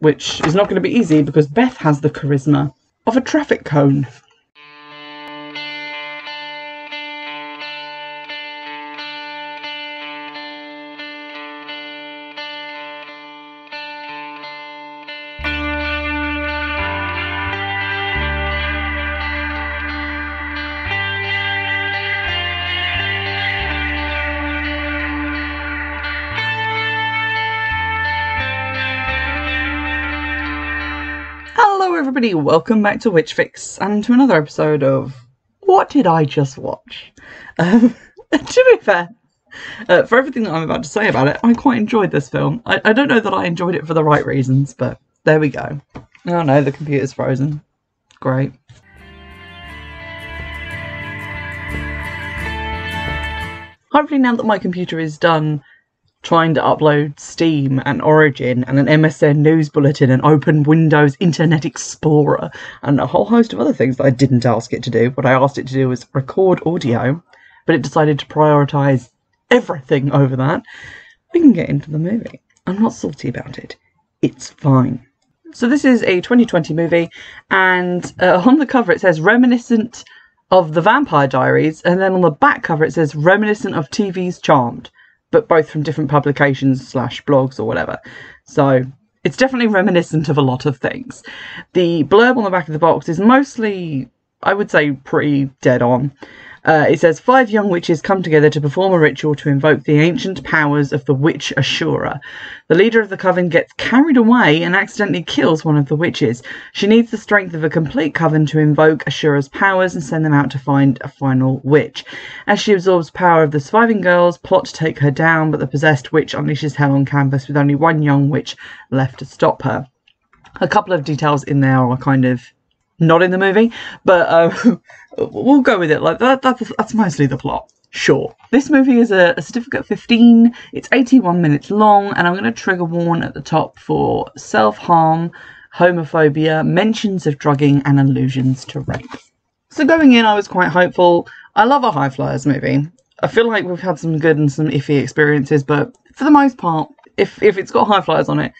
which is not going to be easy because Beth has the charisma of a traffic cone. Hello everybody, welcome back to Witchfix and to another episode of What Did I Just Watch? To be fair, for everything that I'm about to say about it, I quite enjoyed this film. I don't know that I enjoyed it for the right reasons, but there we go. Oh no, the computer's frozen. Great. Hopefully now that my computer is done trying to upload Steam and Origin and an MSN News Bulletin and open Windows Internet Explorer and a whole host of other things that I didn't ask it to do. What I asked it to do was record audio, but it decided to prioritise everything over that. We can get into the movie. I'm not salty about it. It's fine. So this is a 2020 movie, and on the cover it says reminiscent of The Vampire Diaries, and then on the back cover it says reminiscent of TV's Charmed, but both from different publications / blogs or whatever. So it's definitely reminiscent of a lot of things. The blurb on the back of the box is mostly, I would say, pretty dead on. It says, 5 young witches come together to perform a ritual to invoke the ancient powers of the witch Ashura. The leader of the coven gets carried away and accidentally kills one of the witches. She needs the strength of a complete coven to invoke Ashura's powers and send them out to find a final witch. As she absorbs power of the surviving girls, plot to take her down, but the possessed witch unleashes hell on campus with only one young witch left to stop her. A couple of details in there are kind of not in the movie, but we'll go with it. Like that's mostly the plot. Sure. This movie is a certificate 15. It's 81 minutes long, and I'm going to trigger warn at the top for self-harm, homophobia, mentions of drugging, and allusions to rape. So going in, I was quite hopeful. I love a high flyers movie. I feel like we've had some good and some iffy experiences, but for the most part, if it's got high flyers on it,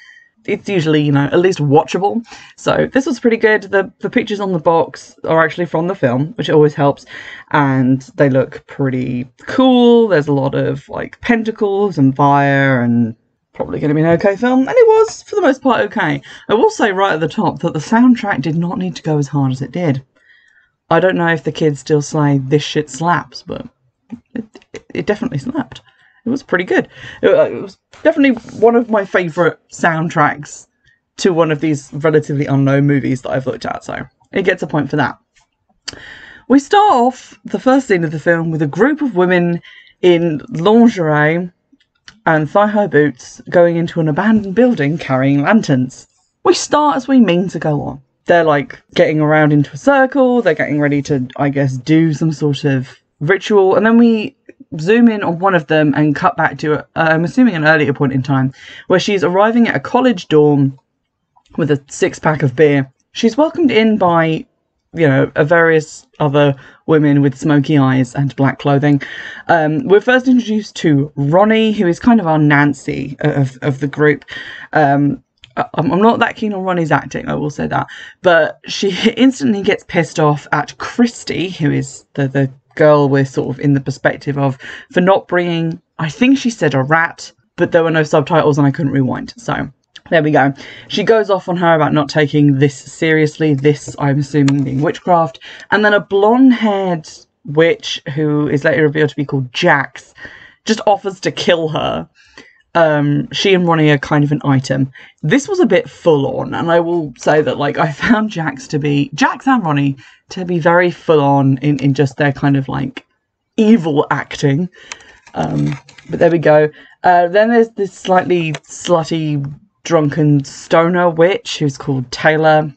it's usually, you know, at least watchable. So this was pretty good. The pictures on the box are actually from the film, which always helps, and they look pretty cool. There's a lot of like pentacles and fire, and probably going to be an okay film, and it was for the most part okay. I will say right at the top that the soundtrack did not need to go as hard as it did. I don't know if the kids still say this shit slaps, but it definitely slapped. It was pretty good. It was definitely one of my favourite soundtracks to one of these relatively unknown movies that I've looked at, so it gets a point for that. We start off the first scene of the film with a group of women in lingerie and thigh-high boots going into an abandoned building carrying lanterns. We start as we mean to go on. They're like getting around into a circle, they're getting ready to, I guess, do some sort of ritual, and then we zoom in on one of them and cut back to, I'm assuming, an earlier point in time, where she's arriving at a college dorm with a 6-pack of beer. She's welcomed in by, you know, various other women with smoky eyes and black clothing. We're first introduced to Ronnie, who is kind of our Nancy of the group. I'm not that keen on Ronnie's acting, I will say that, but she instantly gets pissed off at Christy, who is the girl we're sort of in the perspective of, for not bringing, I think she said a rat, but there were no subtitles and I couldn't rewind, so there we go. She goes off on her about not taking this seriously, this I'm assuming being witchcraft, and then a blonde-haired witch, who is later revealed to be called Jax, just offers to kill her. She and Ronnie are kind of an item. This was a bit full on, and I will say that, like, I found Jax and Ronnie to be very full on in just their kind of like evil acting. But there we go. Then there's this slightly slutty, drunken stoner witch who's called Taylor.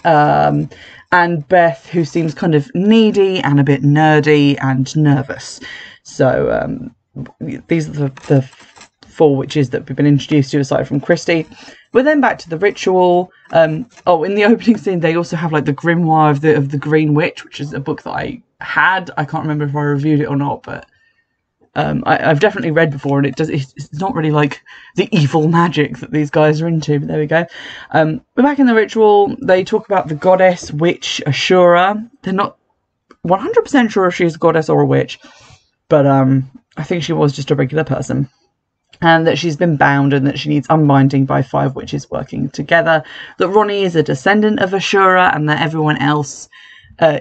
And Beth, who seems kind of needy and a bit nerdy and nervous. So these are the 4 witches that we've been introduced to, aside from Christy. We're then back to the ritual. In the opening scene, they also have like the grimoire of the Green Witch, which is a book that I had. I can't remember if I reviewed it or not, but I've definitely read before, and it's not really like the evil magic that these guys are into, but there we go. We're back in the ritual. They talk about the goddess witch Ashura. They're not 100% sure if she's a goddess or a witch, but I think she was just a regular person, and that she's been bound and that she needs unbinding by 5 witches working together, that Ronnie is a descendant of Ashura, and that everyone else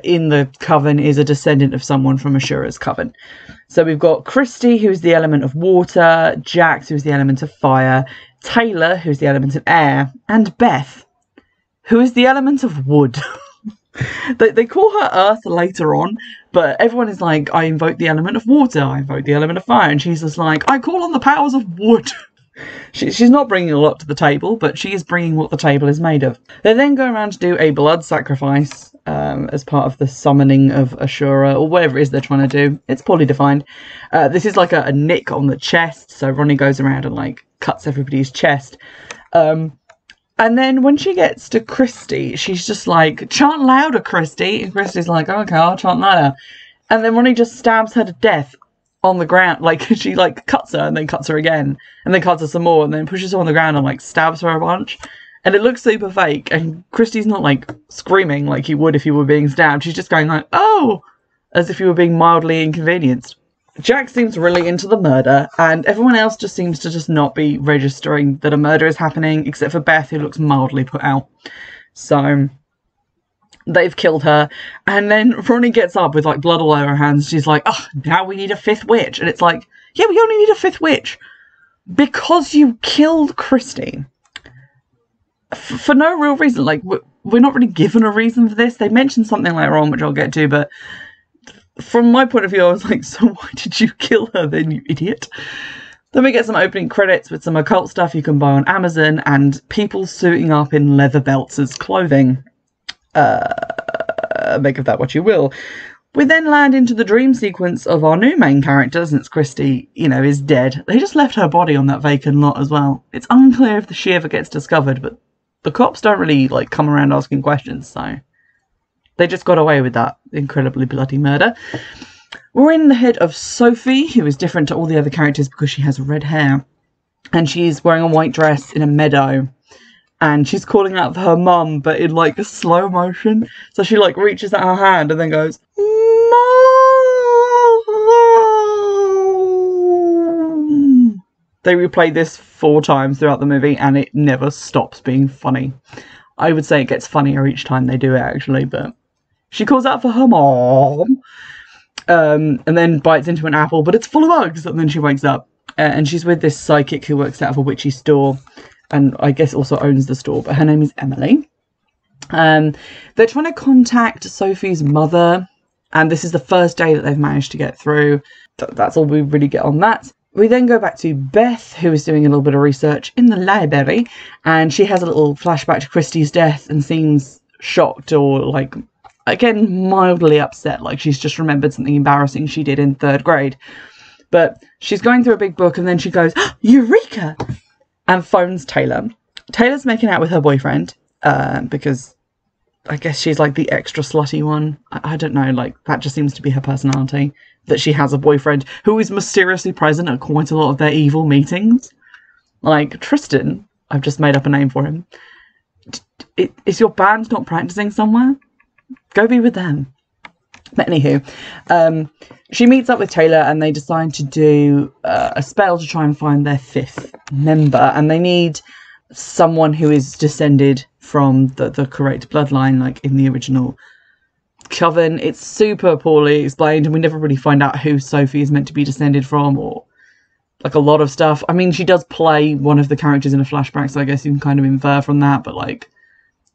in the Coven is a descendant of someone from Ashura's Coven. So we've got Christy, who's the element of water, Jax, who's the element of fire, Taylor, who's the element of air, and Beth, who is the element of wood. They call her Earth later on, but everyone is like, I invoke the element of water, I invoke the element of fire, and she's just like, I call on the powers of wood. She's not bringing a lot to the table, but she is bringing what the table is made of. They then go around to do a blood sacrifice as part of the summoning of Ashura, or whatever it is they're trying to do. It's poorly defined. This is like a nick on the chest, so Ronnie goes around and like cuts everybody's chest. And then when she gets to Christy, she's just like, chant louder, Christy. And Christy's like, okay, I'll chant louder. And then Ronnie just stabs her to death on the ground. Like, she like cuts her and then cuts her again. And then cuts her some more and then pushes her on the ground and like stabs her a bunch. And it looks super fake. And Christy's not like screaming like you would if you were being stabbed. She's just going like, oh, as if you were being mildly inconvenienced. Jack seems really into the murder, and everyone else just seems to just not be registering that a murder is happening, except for Beth, who looks mildly put out. So they've killed her, and then Ronnie gets up with like blood all over her hands. She's like, oh, now we need a 5th witch. And it's like, yeah, we only need a 5th witch because you killed Christy. For no real reason. Like, we're not really given a reason for this. They mentioned something later on, which I'll get to, but from my point of view, I was like, so why did you kill her then, you idiot? Then we get some opening credits with some occult stuff you can buy on Amazon and people suiting up in leather belts as clothing. Make of that what you will. We then land into the dream sequence of our new main character, since Christy, you know, is dead. They just left her body on that vacant lot as well. It's unclear if she ever gets discovered, but the cops don't really, like, come around asking questions, so they just got away with that incredibly bloody murder. We're in the head of Sophie, who is different to all the other characters because she has red hair. And she's wearing a white dress in a meadow. And she's calling out for her mum, but in, like, a slow motion. So she, like, reaches out her hand and then goes, Mom! They replay this 4 times throughout the movie, and it never stops being funny. I would say it gets funnier each time they do it, actually, but she calls out for her mom, and then bites into an apple, but it's full of bugs, and then she wakes up, and she's with this psychic who works out of a witchy store, and I guess also owns the store, but her name is Emily. They're trying to contact Sophie's mother, and this is the first day that they've managed to get through. That's all we really get on that. We then go back to Beth, who is doing a little bit of research in the library, and she has a little flashback to Christy's death and seems shocked or, like, again, mildly upset, like she's just remembered something embarrassing she did in 3rd grade. But she's going through a big book and then she goes, Eureka! And phones Taylor. Taylor's making out with her boyfriend, because I guess she's like the extra slutty one. I don't know, like, that just seems to be her personality. That she has a boyfriend who is mysteriously present at quite a lot of their evil meetings. Like, Tristan, I've just made up a name for him. Is your band not practicing somewhere? Go be with them. But anywho, she meets up with Taylor and they decide to do a spell to try and find their 5th member. And they need someone who is descended from the correct bloodline, like in the original Coven. It's super poorly explained and we never really find out who Sophie is meant to be descended from, or like a lot of stuff. I mean, she does play one of the characters in a flashback, so I guess you can kind of infer from that, but like,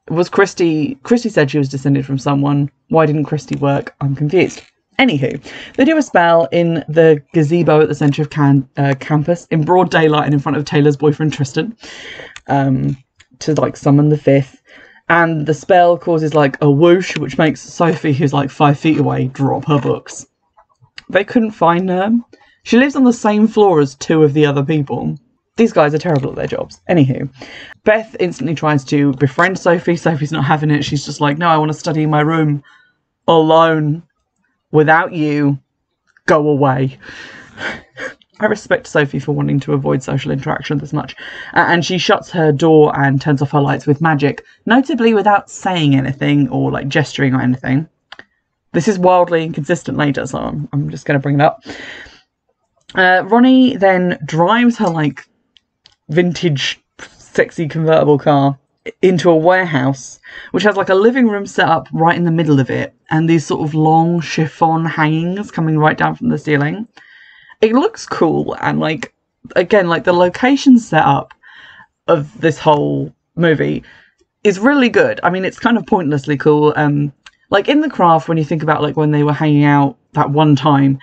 was Christy said she was descended from someone. Why didn't Christy work? I'm confused. Anywho, they do a spell in the gazebo at the centre of campus in broad daylight and in front of Taylor's boyfriend Tristan, to like summon the 5th. And the spell causes like a whoosh, which makes Sophie, who's like 5 feet away, drop her books. They couldn't find her. She lives on the same floor as 2 of the other people. These guys are terrible at their jobs. Anywho, Beth instantly tries to befriend Sophie. Sophie's not having it. She's just like, no, I want to study in my room alone without you. Go away. I respect Sophie for wanting to avoid social interaction this much. And she shuts her door and turns off her lights with magic, notably without saying anything or like gesturing or anything. This is wildly inconsistent later, so I'm just going to bring it up. Ronnie then drives her like vintage sexy convertible car into a warehouse, which has like a living room set up right in the middle of it, and these sort of long chiffon hangings coming right down from the ceiling. It looks cool, and like, again, like the location setup of this whole movie is really good. I mean, it's kind of pointlessly cool. Like in The Craft, when you think about like when they were hanging out that one time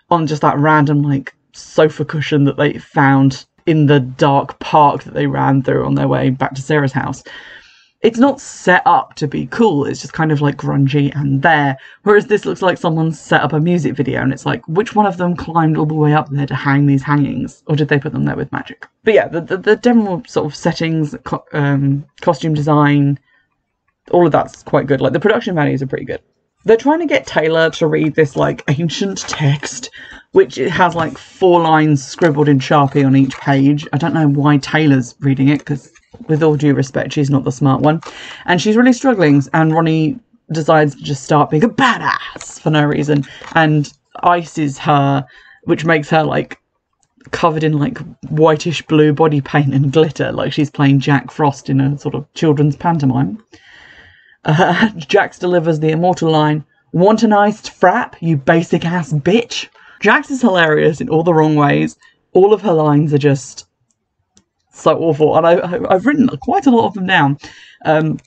on just that random like sofa cushion that they found in the dark park that they ran through on their way back to Sarah's house. It's not set up to be cool, it's just kind of like grungy and there. Whereas this looks like someone set up a music video and it's like, which one of them climbed all the way up there to hang these hangings? Or did they put them there with magic? But yeah, the general sort of settings, costume design, all of that's quite good. Like the production values are pretty good. They're trying to get Taylor to read this like ancient text, which it has like 4 lines scribbled in Sharpie on each page. I don't know why Taylor's reading it, because with all due respect, she's not the smart one. And she's really struggling, and Ronnie decides to just start being a badass for no reason, and ices her, which makes her like covered in like whitish blue body paint and glitter, like she's playing Jack Frost in a sort of children's pantomime. Jax delivers the immortal line, "Want an iced frap, you basic ass bitch?" Jax is hilarious in all the wrong ways. All of her lines are just so awful, and I've written quite a lot of them down. And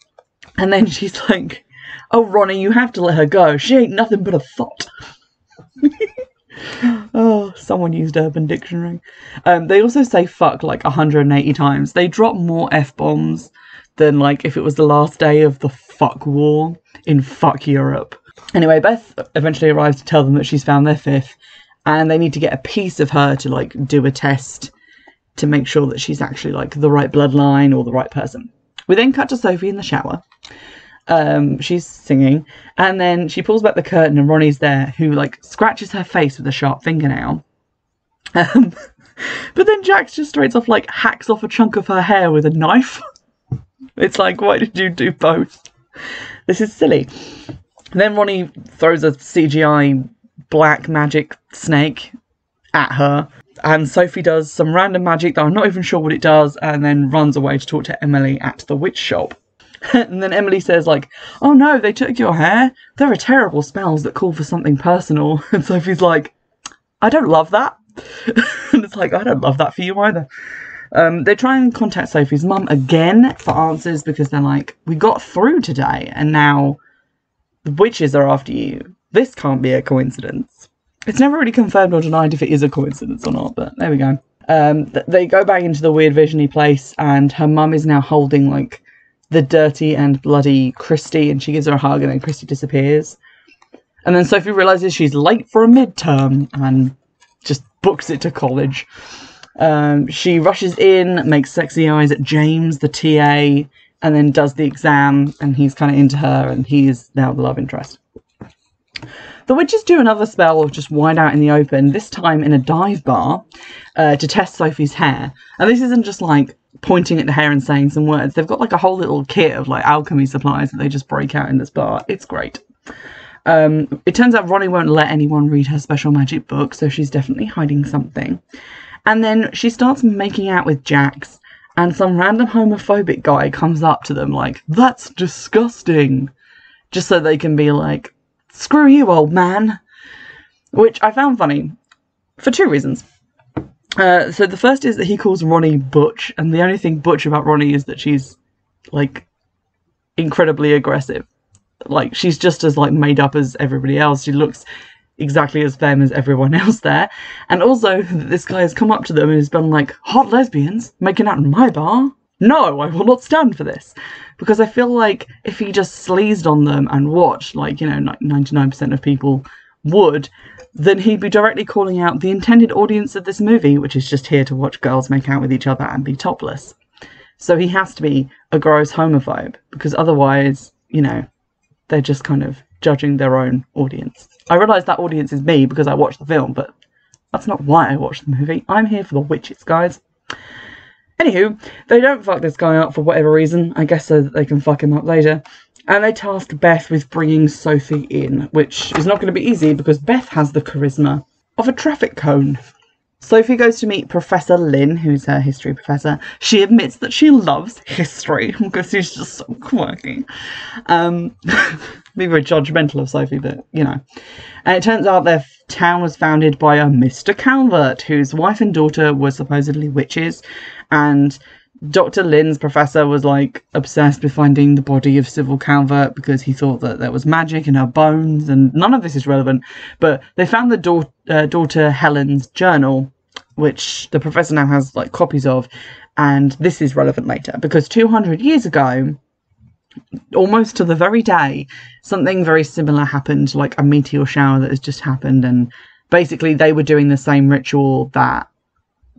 then she's like, "Oh, Ronnie, you have to let her go. She ain't nothing but a thought." Oh, someone used Urban Dictionary. They also say fuck like 180 times. They drop more F-bombs than like if it was the last day of the fuck war in fuck Europe. Anyway, Beth eventually arrives to tell them that she's found their 5th, and they need to get a piece of her to like do a test to make sure that she's actually like the right bloodline or the right person. We then cut to Sophie in the shower. She's singing, and then she pulls back the curtain and Ronnie's there, who like scratches her face with a sharp fingernail. But then Jax just straight off like hacks off a chunk of her hair with a knife. It's like, why did you do both? This is silly. Then Ronnie throws a CGI black magic snake at her, and Sophie does some random magic that I'm not even sure what it does, and then runs away to talk to Emily at the witch shop. And then Emily says like, "Oh no, they took your hair. There are terrible spells that call for something personal." And Sophie's like, "I don't love that." And it's like, I don't love that for you either. They try and contact Sophie's mum again for answers, because they're like, "We got through today and now the witches are after you. This can't be a coincidence." It's never really confirmed or denied if it is a coincidence or not, but there we go. They go back into the weird visiony place, and her mum is now holding like the dirty and bloody Christy, and she gives her a hug, and then Christy disappears. And then Sophie realises she's late for a midterm and just books it to college. She rushes in, makes sexy eyes at James, the TA, and then does the exam, and he's kind of into her, and he's now the love interest. The witches do another spell of just wide out in the open, this time in a dive bar, to test Sophie's hair. And this isn't just like pointing at the hair and saying some words. They've got like a whole little kit of like alchemy supplies that they just break out in this bar. It's great. It turns out Ronnie won't let anyone read her special magic book, so she's definitely hiding something. And then she starts making out with Jax, and some random homophobic guy comes up to them like, "That's disgusting," just so they can be like, "Screw you, old man." Which I found funny for 2 reasons. So the first is that he calls Ronnie Butch, and the only thing Butch about Ronnie is that she's like incredibly aggressive. Like, she's just as like made up as everybody else. She looks exactly as femme as everyone else there. And also, this guy has come up to them and has been like, "Hot lesbians making out in my bar? No, I will not stand for this." Because I feel like if he just sleazed on them and watched, like, you know, 99% of people would, then he'd be directly calling out the intended audience of this movie, which is just here to watch girls make out with each other and be topless. So he has to be a gross homophobe, because otherwise, you know, they're just kind of judging their own audience. I realise that audience is me because I watched the film, but That's not why I watched the movie. I'm here for the witches, guys. Anywho, they don't fuck this guy up for whatever reason. I guess so that they can fuck him up later. And they task Beth with bringing Sophie in, which is not going to be easy because Beth has the charisma of a traffic cone. Sophie goes to meet Professor Lynn, who's her history professor. She admits that she loves history because she's just so quirky. Be very judgmental of Sophie, but, you know. And it turns out their town was founded by a Mr. Calvert, whose wife and daughter were supposedly witches. And Dr. Lynn's professor was, like, obsessed with finding the body of Sybil Calvert because he thought that there was magic in her bones, and none of this is relevant. But they found the daughter Helen's journal, which the professor now has, like, copies of, and this is relevant later, because 200 years ago, almost to the very day, something very similar happened, like a meteor shower that has just happened, and basically they were doing the same ritual that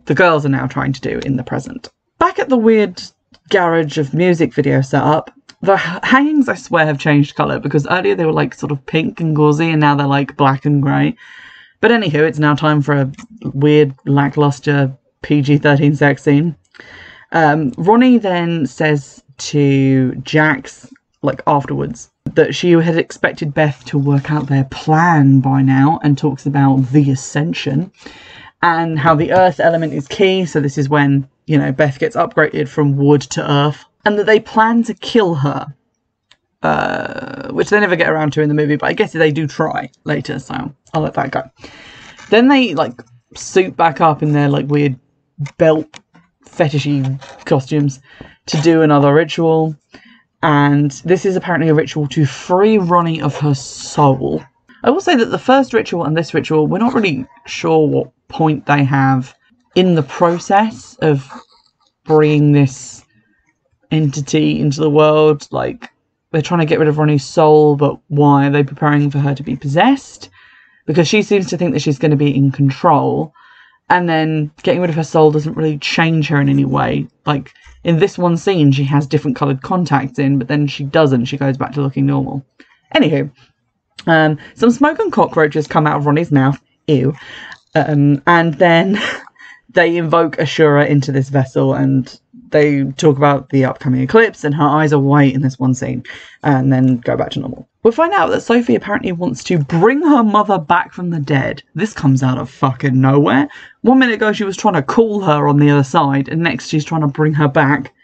the girls are now trying to do in the present. Back at the weird garage of music video setup, the hangings, I swear, have changed colour, because earlier they were like sort of pink and gauzy, and now they're like black and grey. But anywho, it's now time for a weird, lackluster PG-13 sex scene. Ronnie then says to Jax, like afterwards, that she had expected Beth to work out their plan by now, and talks about the ascension and how the earth element is key. So this is when, you know, Beth gets upgraded from wood to earth, and that they plan to kill her, which they never get around to in the movie, but I guess they do try later, so I'll let that go. Then they, like, suit back up in their, like, weird belt fetishy costumes to do another ritual, and this is apparently a ritual to free Ronnie of her soul. I will say that the first ritual and this ritual, we're not really sure what point they have in the process of bringing this entity into the world. Like, they're trying to get rid of Ronnie's soul, but why? Are they preparing for her to be possessed? Because she seems to think that she's going to be in control, and then getting rid of her soul doesn't really change her in any way. Like, in this one scene, she has different coloured contacts in, but then she doesn't. She goes back to looking normal. Anywho, some smoke and cockroaches come out of Ronnie's mouth. Ew. And then they invoke Ashura into this vessel, and they talk about the upcoming eclipse, and her eyes are white in this one scene, and then go back to normal. We'll find out that Sophie apparently wants to bring her mother back from the dead. This comes out of fucking nowhere. 1 minute ago she was trying to call her on the other side, and next she's trying to bring her back.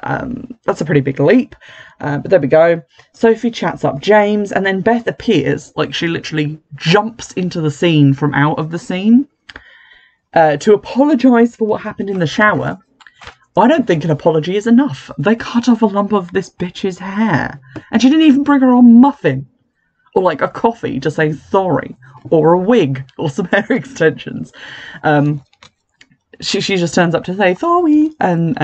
That's a pretty big leap. But there we go. Sophie chats up James, and then Beth appears, like she literally jumps into the scene from out of the scene, to apologise for what happened in the shower. I don't think an apology is enough. They cut off a lump of this bitch's hair, and she didn't even bring her own muffin, or like a coffee to say sorry, or a wig, or some hair extensions. She just turns up to say sorry, and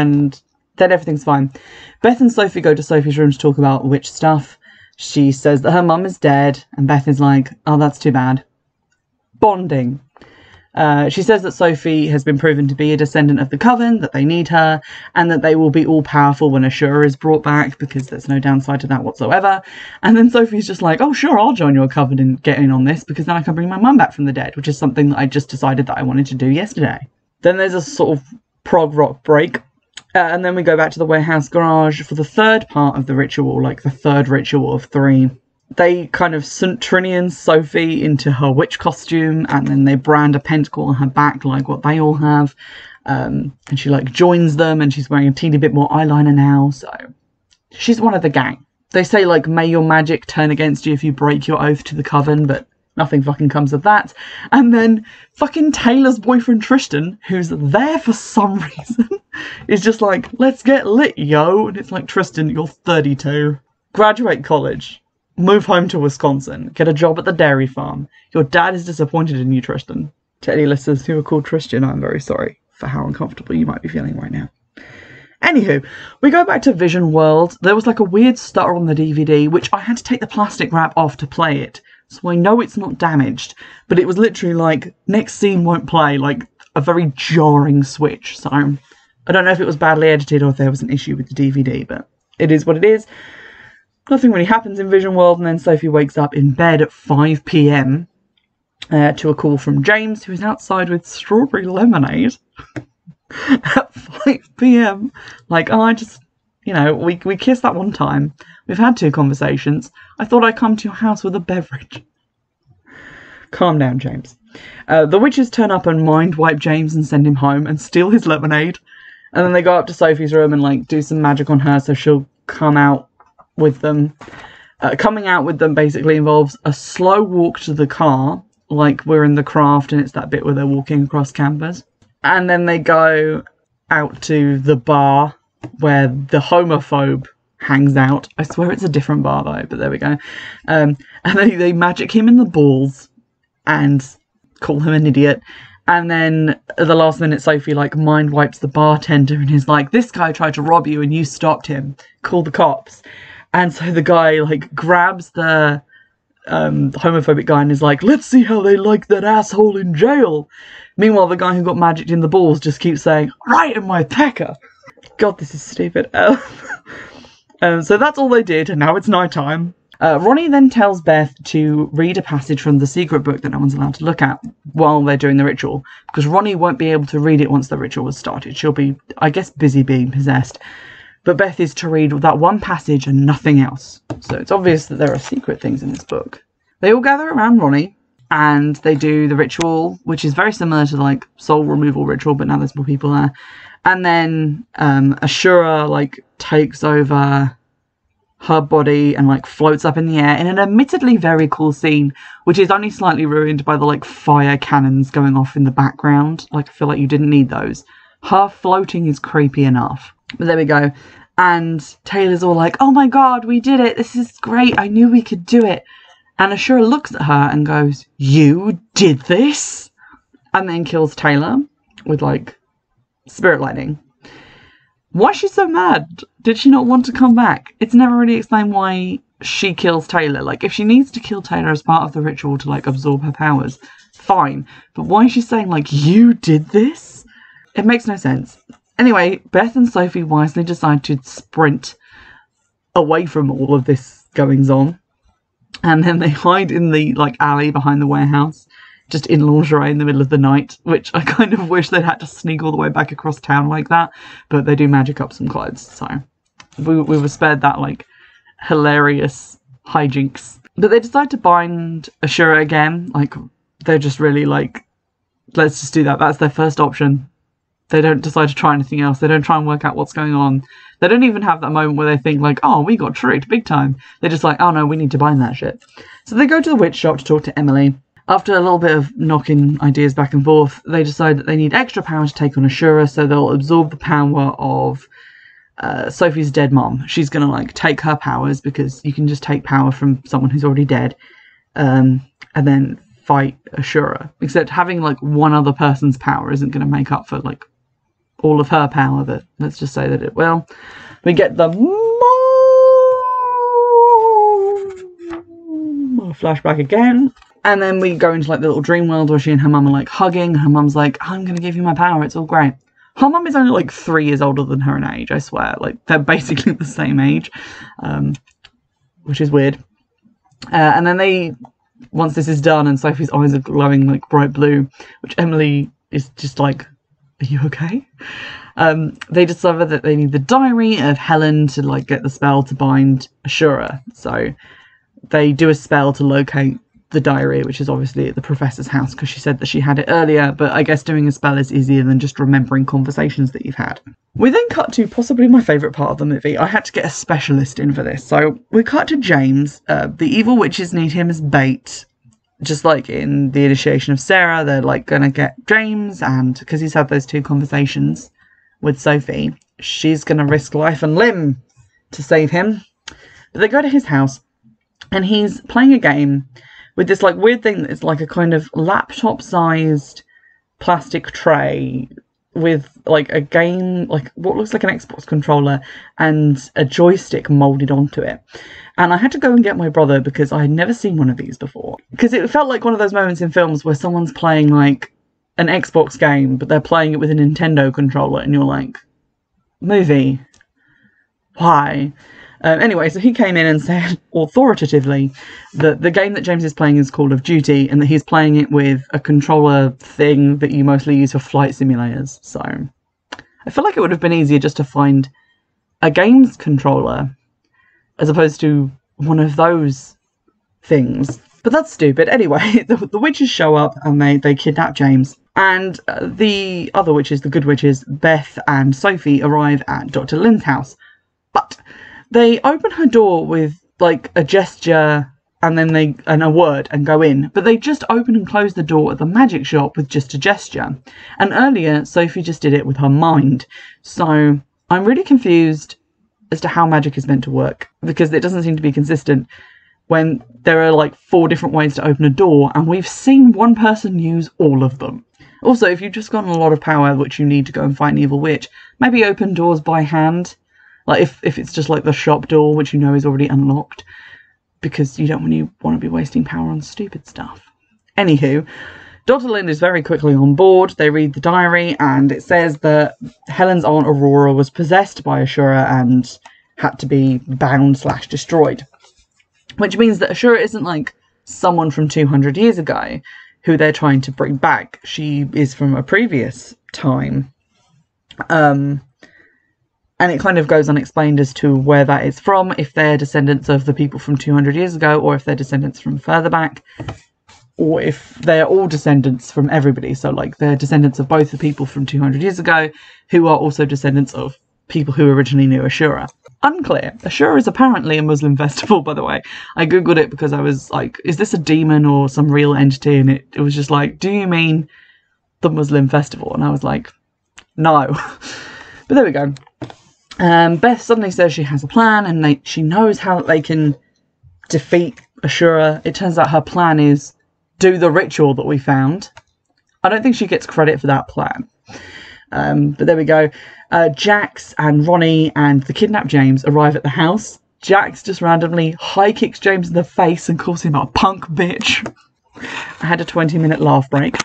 then everything's fine. Beth and Sophie go to Sophie's room to talk about witch stuff. She says that her mum is dead, and Beth is like, oh, that's too bad. Bonding. She says that Sophie has been proven to be a descendant of the Coven, that they need her, and that they will be all-powerful when Ashura is brought back, because there's no downside to that whatsoever. And then Sophie's just like, oh, sure, I'll join your Coven and get in on this, because then I can bring my mum back from the dead, which is something that I just decided that I wanted to do yesterday. Then there's a sort of prog rock break. And then we go back to the warehouse garage for the third part of the ritual, like the third ritual of 3. They kind of St. Trinian Sophie into her witch costume, and then they brand a pentacle on her back like what they all have. And she like joins them, and she's wearing a teeny bit more eyeliner now, so she's one of the gang. They say like, may your magic turn against you if you break your oath to the Coven, but nothing fucking comes of that. And then fucking Taylor's boyfriend Tristan, who's there for some reason, is just like, let's get lit, yo. And it's like, Tristan, you're 32. Graduate college. Move home to Wisconsin. Get a job at the dairy farm. Your dad is disappointed in you, Tristan. To any listeners who are called Tristan, I'm very sorry for how uncomfortable you might be feeling right now. Anywho, we go back to Vision World. There was like a weird stutter on the DVD, which I had to take the plastic wrap off to play it. So I know it's not damaged, but it was literally like, next scene won't play, like a very jarring switch. So I don't know if it was badly edited or if there was an issue with the DVD, but it is what it is. Nothing really happens in Vision World, and then Sophie wakes up in bed at 5 PM to a call from James, who is outside with strawberry lemonade at 5 p.m. Like, oh, I just, you know, we kissed that one time. We've had 2 conversations. I thought I'd come to your house with a beverage. Calm down, James. The witches turn up and mind wipe James and send him home and steal his lemonade. And then they go up to Sophie's room and, like, do some magic on her so she'll come out with them. Coming out with them basically involves a slow walk to the car, like we're in The Craft and it's that bit where they're walking across campus. And then they go out to the bar where the homophobe hangs out. I swear it's a different bar though, but there we go. And they magic him in the balls and call him an idiot. And then at the last minute, Sophie, like, mind wipes the bartender and is like, this guy tried to rob you and you stopped him. Call the cops. And so the guy, like, grabs the homophobic guy and is like, let's see how they like that asshole in jail. Meanwhile, the guy who got magicked in the balls just keeps saying, right in my pecker. God, this is stupid. So that's all they did, and now it's nighttime. Ronnie then tells Beth to read a passage from the secret book that no one's allowed to look at while they're doing the ritual, because Ronnie won't be able to read it once the ritual was started. She'll be, I guess, busy being possessed. But Beth is to read that one passage and nothing else. So it's obvious that there are secret things in this book. They all gather around Ronnie and they do the ritual, which is very similar to, like, soul removal ritual, but now there's more people there. And then Ashura, like, takes over her body and, like, floats up in the air in an admittedly very cool scene, which is only slightly ruined by the, like, fire cannons going off in the background. Like, I feel like you didn't need those. Her floating is creepy enough. But there we go. And Taylor's all like, oh my god, we did it. This is great. I knew we could do it. And Ashura looks at her and goes, you did this? And then kills Taylor with, like, spirit lightning. Why is she so mad? Did she not want to come back? It's never really explained why she kills Taylor. Like, if she needs to kill Taylor as part of the ritual to, like, absorb her powers, fine. But why is she saying, like, you did this? It makes no sense. Anyway, Beth and Sophie wisely decide to sprint away from all of this goings-on. And then they hide in the, like, alley behind the warehouse, just in lingerie in the middle of the night, which I kind of wish they'd had to sneak all the way back across town like that, but they do magic up some clothes, so we were spared that, like, hilarious hijinks. But they decide to bind Ashura again. Like, they're just really like, let's just do that. That's their first option. They don't decide to try anything else. They don't try and work out what's going on. They don't even have that moment where they think, like, oh, we got tricked big time. They're just like, oh no, we need to bind that shit. So they go to the witch shop to talk to Emily. After a little bit of knocking ideas back and forth, they decide that they need extra power to take on Ashura, so they'll absorb the power of Sophie's dead mom. She's going to, like, take her powers, because you can just take power from someone who's already dead, and then fight Ashura. Except having, like, one other person's power isn't going to make up for, like, all of her power, but let's just say that it will. We get the flashback again. And then we go into, like, the little dream world where she and her mum are, like, hugging. Her mum's like, I'm going to give you my power. It's all great. Her mum is only, like, 3 years older than her in age, I swear. Like, they're basically the same age, which is weird. And then once this is done and Sophie's eyes are glowing, like, bright blue, which Emily is just like, are you okay? They discover that they need the diary of Helen to, like, get the spell to bind Ashura. So they do a spell to locate the diary, which is obviously at the professor's house, because she said that she had it earlier, but I guess doing a spell is easier than just remembering conversations that you've had. We then cut to possibly my favourite part of the movie. I had to get a specialist in for this. So we cut to James. The evil witches need him as bait. Just like in the initiation of Sarah, they're, like, going to get James, and because he's had those 2 conversations with Sophie, she's going to risk life and limb to save him. But they go to his house, and he's playing a game with this, like, weird thing that's like a kind of laptop-sized plastic tray with, like, a game, like, what looks like an Xbox controller and a joystick moulded onto it. And I had to go and get my brother because I had never seen one of these before. Because it felt like one of those moments in films where someone's playing, like, an Xbox game, but they're playing it with a Nintendo controller, and you're like, movie, why? Anyway, so he came in and said authoritatively that the game that James is playing is Call of Duty and that he's playing it with a controller thing that you mostly use for flight simulators. So I feel like it would have been easier just to find a games controller as opposed to one of those things. But that's stupid. Anyway, the witches show up and they kidnap James. And the other witches, the good witches, Beth and Sophie, arrive at Dr. Lynn's house. But they open her door with, like, a gesture and then a word and go in. But they just open and close the door at the magic shop with just a gesture. And earlier, Sophie just did it with her mind. So I'm really confused as to how magic is meant to work, because it doesn't seem to be consistent when there are, like, 4 different ways to open a door, and we've seen one person use all of them. Also, if you've just got a lot of power which you need to go and fight an evil witch, maybe open doors by hand. Like, if it's just like the shop door, which you know is already unlocked, because you don't want to be wasting power on stupid stuff. Anywho, Dr. Lynn is very quickly on board. They read the diary, and it says that Helen's aunt Aurora was possessed by Ashura and had to be bound/destroyed. Which means that Ashura isn't like someone from 200 years ago who they're trying to bring back. She is from a previous time. And it kind of goes unexplained as to where that is from, if they're descendants of the people from 200 years ago, or if they're descendants from further back, or if they're all descendants from everybody. So, like, they're descendants of both the people from 200 years ago, who are also descendants of people who originally knew Ashura. Unclear. Ashura is apparently a Muslim festival, by the way. I googled it because I was like, is this a demon or some real entity? And it was just like, do you mean the Muslim festival? And I was like, no. But there we go. Beth suddenly says she has a plan, and she knows how they can defeat Ashura. It turns out her plan is do the ritual that we found. I don't think she gets credit for that plan. But there we go. Jax and Ronnie and the kidnapped James arrive at the house. Jax just randomly high kicks James in the face and calls him a punk bitch. I had a 20-minute laugh break.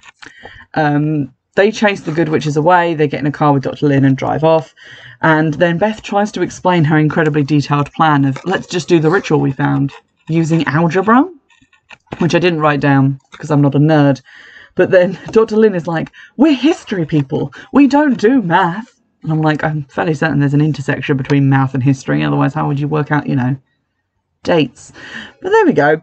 They chase the good witches away. They get in a car with Dr. Lynn and drive off. And then Beth tries to explain her incredibly detailed plan of, let's just do the ritual we found using algebra, which I didn't write down because I'm not a nerd. But then Dr. Lynn is like, we're history people. We don't do math. And I'm like, I'm fairly certain there's an intersection between math and history. Otherwise, how would you work out, dates? But there we go.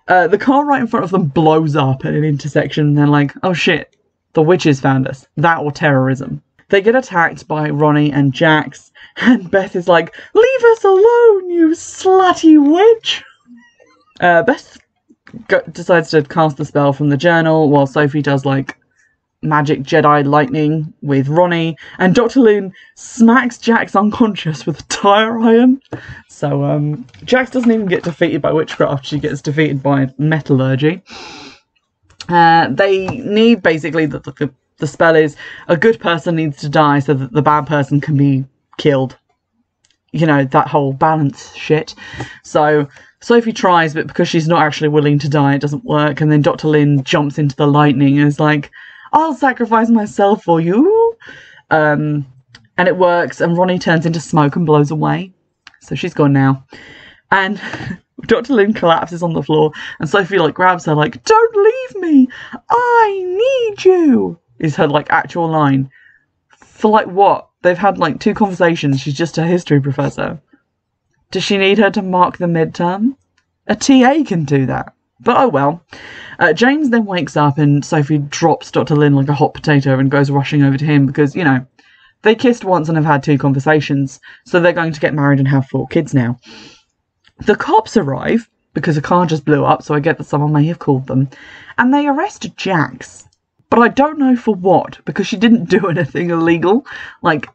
The car right in front of them blows up at an intersection. And they're like, oh shit, the witches found us. That or terrorism. They get attacked by Ronnie and Jax. And Beth is like, leave us alone, you slutty witch. Beth decides to cast the spell from the journal while Sophie does, like, magic Jedi lightning with Ronnie, and Dr. Lynn smacks Jax unconscious with a tire iron. So Jax doesn't even get defeated by witchcraft, she gets defeated by metallurgy. They need, basically, the spell is a good person needs to die so that the bad person can be killed. That whole balance shit. So Sophie tries, but because she's not actually willing to die, it doesn't work. And then Dr. Lynn jumps into the lightning and is like, I'll sacrifice myself for you. And it works. And Ronnie turns into smoke and blows away. So she's gone now. And Dr. Lynn collapses on the floor. And Sophie, grabs her, don't leave me. I need you. Is her, actual line. For, what? They've had, 2 conversations. She's just a history professor. Does she need her to mark the midterm? A TA can do that. But oh well. James then wakes up and Sophie drops Dr. Lynn like a hot potato and goes rushing over to him because, they kissed once and have had 2 conversations. So they're going to get married and have 4 kids now. The cops arrive because a car just blew up, so I get that someone may have called them. And they arrest Jax. But I don't know for what, because she didn't do anything illegal.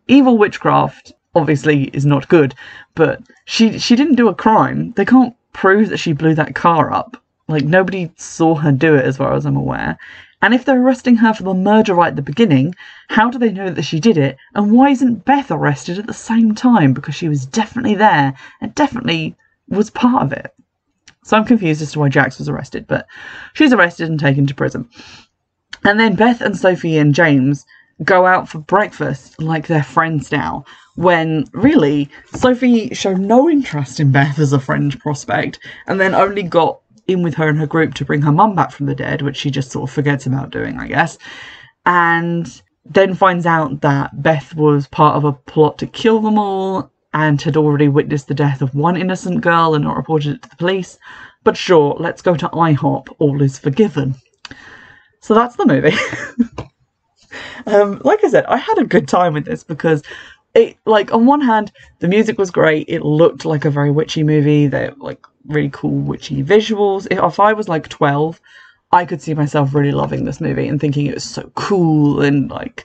Evil witchcraft obviously is not good, but she didn't do a crime. They can't prove that she blew that car up. Nobody saw her do it as far as I'm aware. And if they're arresting her for the murder right at the beginning, how do they know that she did it? And why isn't Beth arrested at the same time? Because she was definitely there and definitely was part of it. So I'm confused as to why Jax was arrested, but she's arrested and taken to prison. And then Beth and Sophie and James go out for breakfast like they're friends now, when really Sophie showed no interest in Beth as a friend prospect, and then only got in with her and her group to bring her mum back from the dead, which she just sort of forgets about doing, I guess, and then finds out that Beth was part of a plot to kill them all and had already witnessed the death of one innocent girl and not reported it to the police. But sure, let's go to IHOP, all is forgiven. So that's the movie. Like I said, I had a good time with this because it, like, on one hand, the music was great. It looked like a very witchy movie. They're like really cool witchy visuals. If I was like 12, I could see myself really loving this movie and thinking it was so cool and like,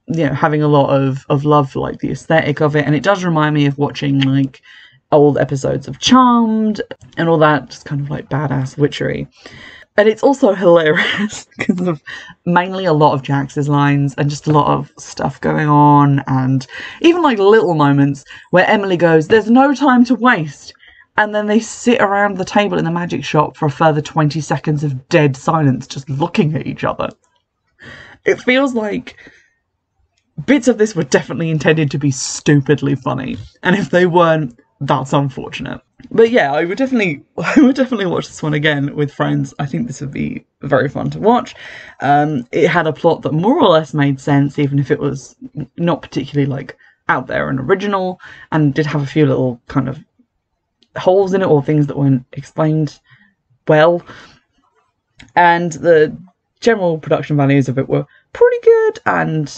you know, having a lot of love for like the aesthetic of it. And it does remind me of watching like old episodes of Charmed and all that, just kind of like badass witchery. And it's also hilarious because of mainly a lot of Jax's lines and just a lot of stuff going on, and even like little moments where Emily goes, "There's no time to waste," and then they sit around the table in the magic shop for a further 20 seconds of dead silence just looking at each other. It feels like bits of this were definitely intended to be stupidly funny, and if they weren't, that's unfortunate. But yeah, I would definitely watch this one again with friends. I think this would be very fun to watch. It had a plot that more or less made sense, even if it was not particularly like out there and original, and did have a few little kind of holes in it or things that weren't explained well. And the general production values of it were pretty good and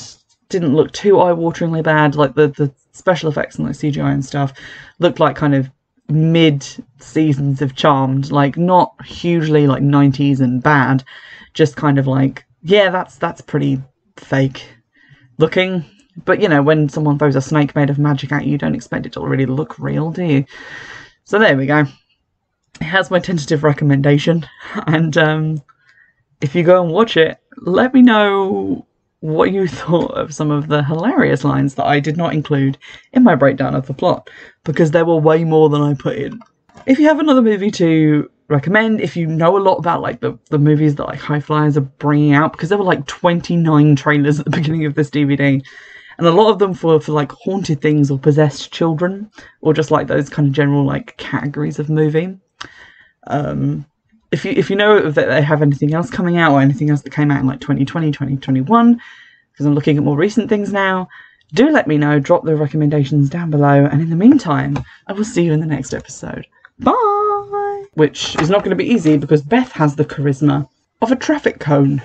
didn't look too eye-wateringly bad. Like the special effects and like CGI and stuff looked like kind of mid seasons of Charmed, like not hugely like 90s and bad, just kind of like, yeah, that's pretty fake looking. But you know, when someone throws a snake made of magic at you, you don't expect it to really look real, do you? So there we go. It has my tentative recommendation, and if you go and watch it, let me know what you thought of some of the hilarious lines that I did not include in my breakdown of the plot, because there were way more than I put in. If you have another movie to recommend, if you know a lot about like the movies that like High Flyers are bringing out, because there were like 29 trailers at the beginning of this DVD, and a lot of them for like haunted things or possessed children, or just like those kind of general like categories of movie. If you know that they have anything else coming out, or anything else that came out in like 2020, 2021, because I'm looking at more recent things now, do let me know. Drop the recommendations down below, and in the meantime, I will see you in the next episode. Bye! Which is not going to be easy because Beth has the charisma of a traffic cone.